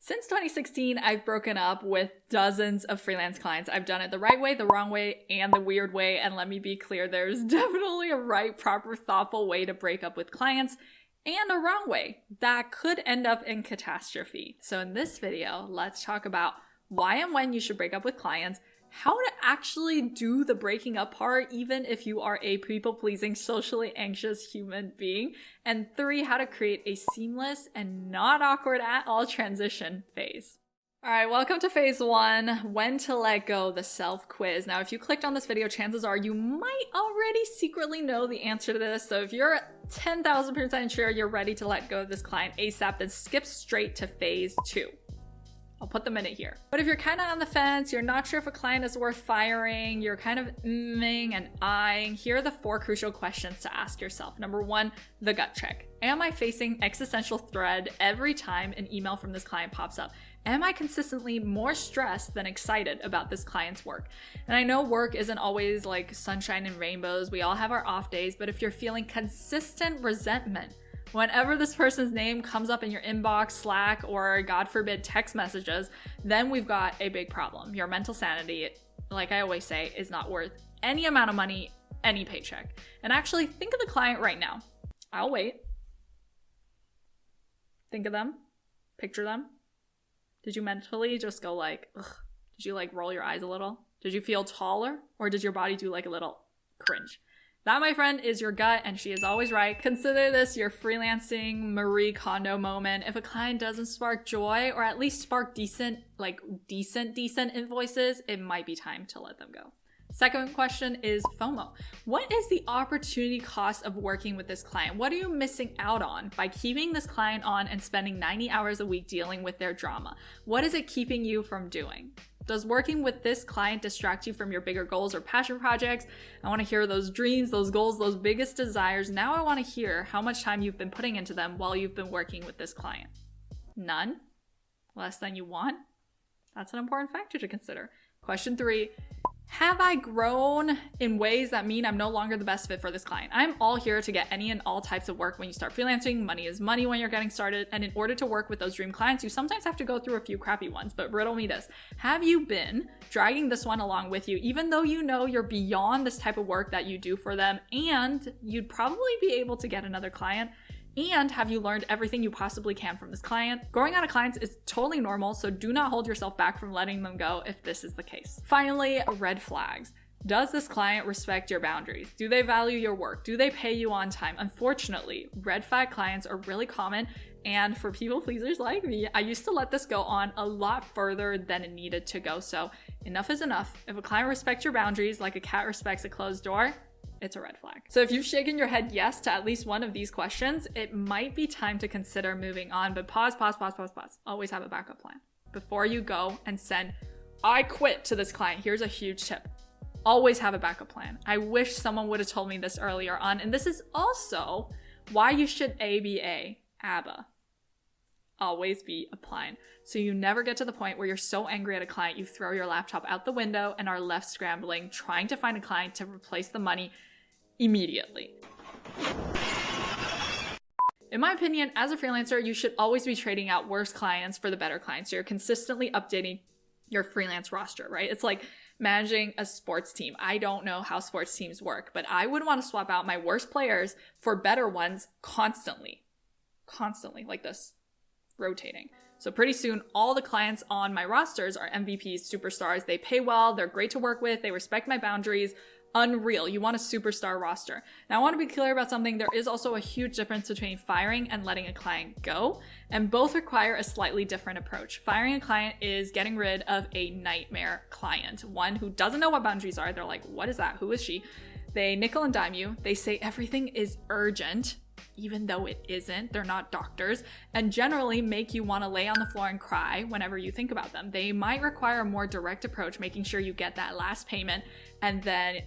Since 2016, I've broken up with dozens of freelance clients. I've done it the right way, the wrong way, and the weird way. And let me be clear, there's definitely a right, proper, thoughtful way to break up with clients and a wrong way that could end up in catastrophe. So in this video, let's talk about why and when you should break up with clients, how to actually do the breaking up part, even if you are a people-pleasing, socially anxious human being. And 3, how to create a seamless and not awkward at all transition phase. All right, welcome to phase 1, when to let go, the self-quiz. Now, if you clicked on this video, chances are you might already secretly know the answer to this. So if you're 10,000% sure you're ready to let go of this client ASAP, then skip straight to phase 2. I'll put the minute here. But if you're kind of on the fence, you're not sure if a client is worth firing, you're kind of mming and eyeing, here are the 4 crucial questions to ask yourself. Number 1, the gut check. Am I facing existential dread every time an email from this client pops up? Am I consistently more stressed than excited about this client's work? And I know work isn't always like sunshine and rainbows. We all have our off days, but if you're feeling consistent resentment, whenever this person's name comes up in your inbox, Slack, or God forbid text messages, then we've got a big problem. Your mental sanity, like I always say, is not worth any amount of money, any paycheck. And actually think of the client right now. I'll wait. Think of them. Picture them. Did you mentally just go like, ugh? Did you like roll your eyes a little? Did you feel taller? Or did your body do like a little cringe? That, my friend, is your gut, and she is always right. Consider this your freelancing Marie Kondo moment. If a client doesn't spark joy, or at least spark decent invoices, it might be time to let them go. Second question is FOMO. What is the opportunity cost of working with this client? What are you missing out on by keeping this client on and spending 90 hours a week dealing with their drama? What is it keeping you from doing? Does working with this client distract you from your bigger goals or passion projects? I want to hear those dreams, those goals, those biggest desires. Now I want to hear how much time you've been putting into them while you've been working with this client. None? Less than you want? That's an important factor to consider. Question 3. Have I grown in ways that mean I'm no longer the best fit for this client? I'm all here to get any and all types of work when you start freelancing. Money is money when you're getting started. And in order to work with those dream clients, you sometimes have to go through a few crappy ones. But riddle me this. Have you been dragging this one along with you, even though you know you're beyond this type of work that you do for them and you'd probably be able to get another client? And have you learned everything you possibly can from this client? Growing out of clients is totally normal, so do not hold yourself back from letting them go if this is the case. Finally, red flags. Does this client respect your boundaries? Do they value your work? Do they pay you on time? Unfortunately, red flag clients are really common, and for people pleasers like me, I used to let this go on a lot further than it needed to go. So enough is enough. If a client respects your boundaries like a cat respects a closed door, it's a red flag. So if you've shaken your head yes to at least one of these questions, it might be time to consider moving on, but pause. Always have a backup plan. Before you go and send, I quit to this client, here's a huge tip. Always have a backup plan. I wish someone would have told me this earlier on, and this is also why you should ABA. Always be applying. So you never get to the point where you're so angry at a client, you throw your laptop out the window and are left scrambling, trying to find a client to replace the money immediately. In my opinion, as a freelancer, you should always be trading out worse clients for the better clients. So you're consistently updating your freelance roster, right? It's like managing a sports team. I don't know how sports teams work, but I would want to swap out my worst players for better ones constantly, like this, rotating. So pretty soon, all the clients on my rosters are MVPs, superstars. They pay well, they're great to work with, they respect my boundaries. Unreal. You want a superstar roster. Now I want to be clear about something. There is also a huge difference between firing and letting a client go, and both require a slightly different approach. Firing a client is getting rid of a nightmare client, one who doesn't know what boundaries are. They're like, what is that? Who is she? They nickel and dime you. They say everything is urgent, even though it isn't. They're not doctors, and generally make you want to lay on the floor and cry whenever you think about them. They might require a more direct approach, making sure you get that last payment and then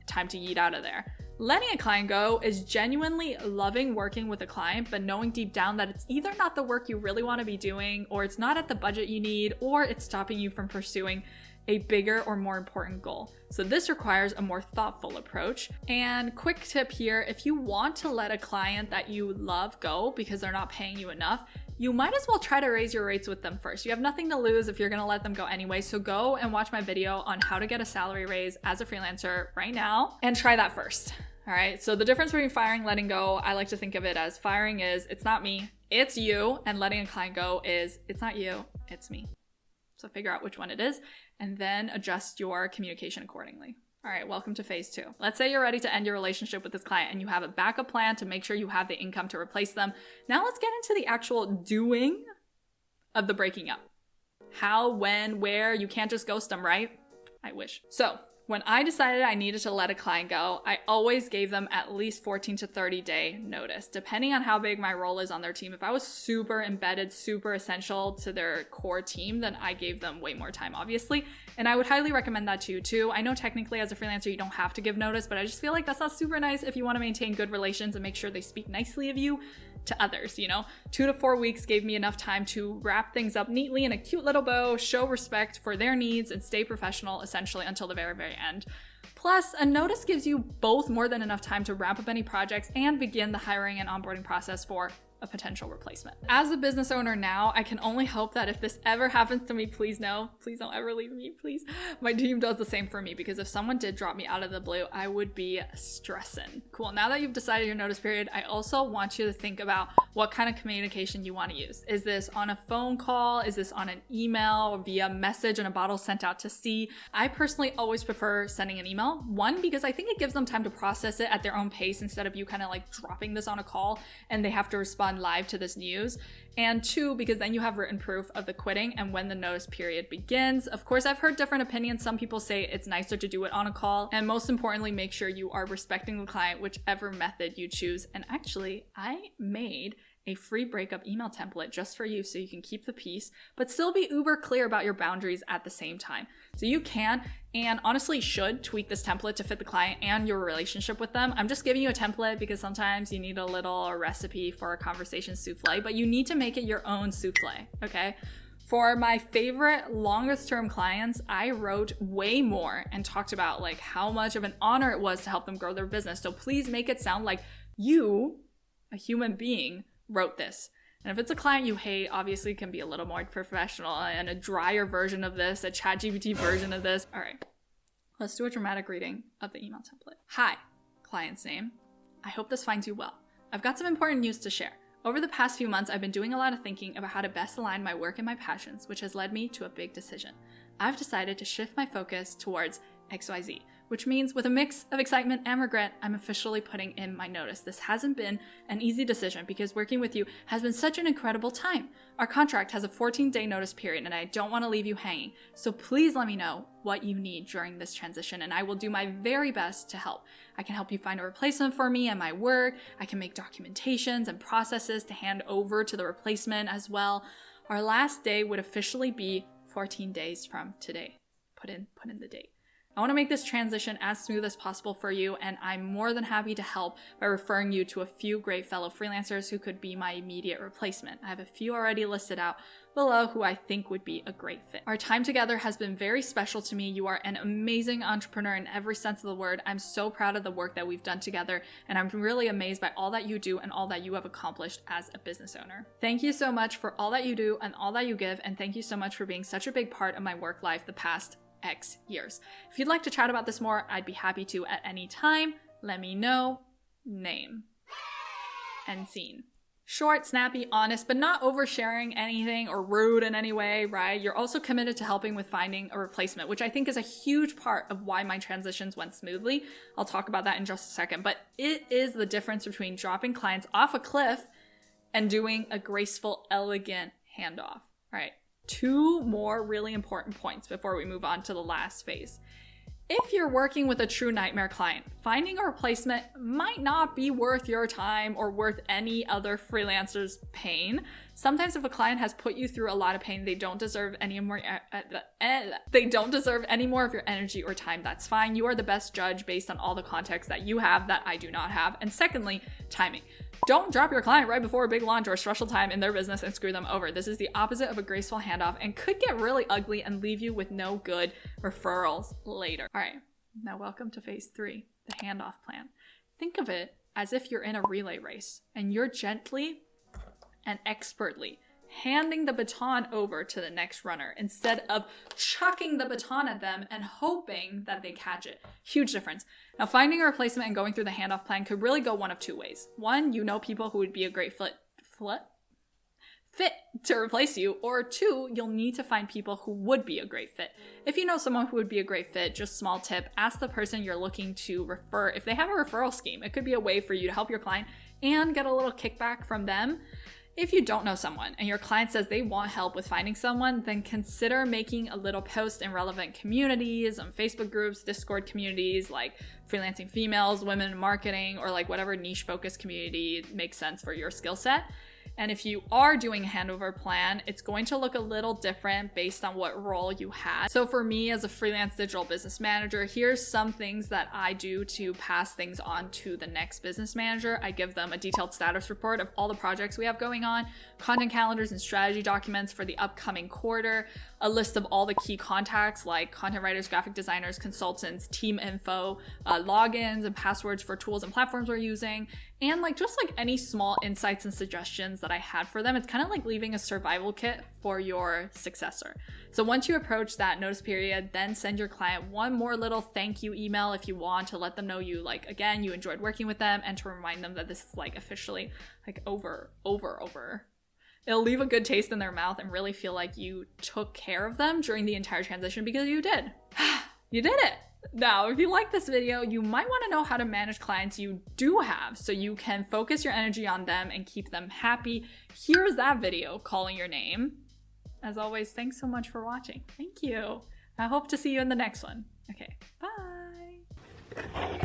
time to yeet out of there. Letting a client go is genuinely loving working with a client, but knowing deep down that it's either not the work you really want to be doing, or it's not at the budget you need, or it's stopping you from pursuing a bigger or more important goal. So this requires a more thoughtful approach. And quick tip here, if you want to let a client that you love go because they're not paying you enough, you might as well try to raise your rates with them first. You have nothing to lose if you're gonna let them go anyway. So go and watch my video on how to get a salary raise as a freelancer right now and try that first. All right, so the difference between firing and letting go, I like to think of it as firing is, it's not me, it's you, and letting a client go is, it's not you, it's me. So figure out which one it is, and then adjust your communication accordingly. All right, welcome to phase 2. Let's say you're ready to end your relationship with this client and you have a backup plan to make sure you have the income to replace them. Now let's get into the actual doing of the breaking up. How, when, where, you can't just ghost them, right? I wish. So, when I decided I needed to let a client go, I always gave them at least 14 to 30 day notice, depending on how big my role is on their team. If I was super embedded, super essential to their core team, then I gave them way more time, obviously. And I would highly recommend that to you too. I know technically as a freelancer, you don't have to give notice, but I just feel like that's not super nice if you want to maintain good relations and make sure they speak nicely of you to others, you know? 2 to 4 weeks gave me enough time to wrap things up neatly in a cute little bow, show respect for their needs, and stay professional essentially until the very, very end. Plus, a notice gives you both more than enough time to wrap up any projects and begin the hiring and onboarding process for a potential replacement. As a business owner now, I can only hope that if this ever happens to me, please don't ever leave me, please. My team does the same for me, because if someone did drop me out of the blue, I would be stressing. Cool, now that you've decided your notice period, I also want you to think about what kind of communication you want to use. Is this on a phone call? Is this on an email or via message in a bottle sent out to sea? I personally always prefer sending an email. One, because I think it gives them time to process it at their own pace instead of you kind of like dropping this on a call and they have to respond live to this news. And 2, because then you have written proof of the quitting and when the notice period begins. Of course, I've heard different opinions. Some people say it's nicer to do it on a call. And most importantly, make sure you are respecting the client, whichever method you choose. And actually, I made a free breakup email template just for you so you can keep the peace, but still be uber clear about your boundaries at the same time. So you can, and honestly should, tweak this template to fit the client and your relationship with them. I'm just giving you a template because sometimes you need a little recipe for a conversation souffle, but you need to make it your own souffle, okay? For my favorite longest term clients, I wrote way more and talked about like how much of an honor it was to help them grow their business. So please make it sound like you, a human being, wrote this. And if it's a client you hate, obviously it can be a little more professional and a drier version of this, a ChatGPT version of this. All right, let's do a dramatic reading of the email template. Hi, client's name. I hope this finds you well. I've got some important news to share. Over the past few months, I've been doing a lot of thinking about how to best align my work and my passions, which has led me to a big decision. I've decided to shift my focus towards XYZ, which means with a mix of excitement and regret, I'm officially putting in my notice. This hasn't been an easy decision because working with you has been such an incredible time. Our contract has a 14-day notice period and I don't want to leave you hanging. So please let me know what you need during this transition and I will do my very best to help. I can help you find a replacement for me and my work. I can make documentations and processes to hand over to the replacement as well. Our last day would officially be 14 days from today. Put in the date. I want to make this transition as smooth as possible for you, and I'm more than happy to help by referring you to a few great fellow freelancers who could be my immediate replacement. I have a few already listed out below who I think would be a great fit. Our time together has been very special to me. You are an amazing entrepreneur in every sense of the word. I'm so proud of the work that we've done together, and I'm really amazed by all that you do and all that you have accomplished as a business owner. Thank you so much for all that you do and all that you give, and thank you so much for being such a big part of my work life the past X years. If you'd like to chat about this more, I'd be happy to at any time. Let me know. Name. End scene. Short, snappy, honest, but not oversharing anything or rude in any way, right? You're also committed to helping with finding a replacement, which I think is a huge part of why my transitions went smoothly. I'll talk about that in just a second, but it is the difference between dropping clients off a cliff and doing a graceful, elegant handoff, right? 2 more really important points before we move on to the last phase. If you're working with a true nightmare client, finding a replacement might not be worth your time or worth any other freelancer's pain. Sometimes if a client has put you through a lot of pain, they don't deserve any more of your energy or time. That's fine. You are the best judge based on all the context that you have that I do not have. And secondly, timing. Don't drop your client right before a big launch or a stressful time in their business and screw them over. This is the opposite of a graceful handoff and could get really ugly and leave you with no good referrals later. All right, now welcome to phase 3, the handoff plan. Think of it as if you're in a relay race and you're gently and expertly handing the baton over to the next runner instead of chucking the baton at them and hoping that they catch it. Huge difference. Now, finding a replacement and going through the handoff plan could really go one of two ways. One, you know people who would be a great fit to replace you, or two, you'll need to find people who would be a great fit. If you know someone who would be a great fit, just small tip, ask the person you're looking to refer if they have a referral scheme. It could be a way for you to help your client and get a little kickback from them. If you don't know someone and your client says they want help with finding someone, then consider making a little post in relevant communities, on Facebook groups, Discord communities like Freelancing Females, Women in Marketing, or like whatever niche focused community makes sense for your skill set. And if you are doing a handover plan, it's going to look a little different based on what role you had. So for me as a freelance digital business manager, here's some things that I do to pass things on to the next business manager. I give them a detailed status report of all the projects we have going on, content calendars and strategy documents for the upcoming quarter, a list of all the key contacts like content writers, graphic designers, consultants, team info, logins and passwords for tools and platforms we're using, and just any small insights and suggestions that I had for them. It's kind of like leaving a survival kit for your successor. So once you approach that notice period, then send your client one more little thank you email if you want, to let them know you again, you enjoyed working with them, and to remind them that this is officially over. It'll leave a good taste in their mouth and really feel like you took care of them during the entire transition, because you did. You did it. Now, if you like this video, you might want to know how to manage clients you do have so you can focus your energy on them and keep them happy. Here's that video calling your name. As always, thanks so much for watching. Thank you. I hope to see you in the next one. Okay, bye.